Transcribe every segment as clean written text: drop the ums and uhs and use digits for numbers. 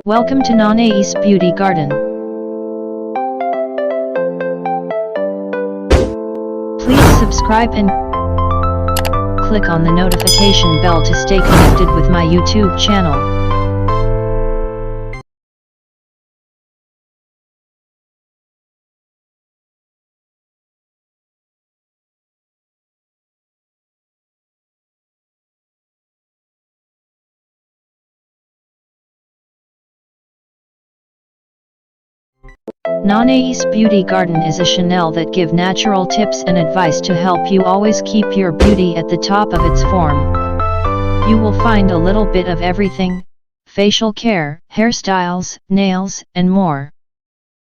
Welcome to NANY'S Beauty Garden. Please subscribe and click on the notification bell to stay connected with my YouTube channel. NANY'S Beauty Garden is a channel that give natural tips and advice to help you always keep your beauty at the top of its form. You will find a little bit of everything: facial care, hairstyles, nails, and more.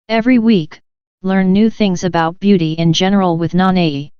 Every week, learn new things about beauty in general with NANY.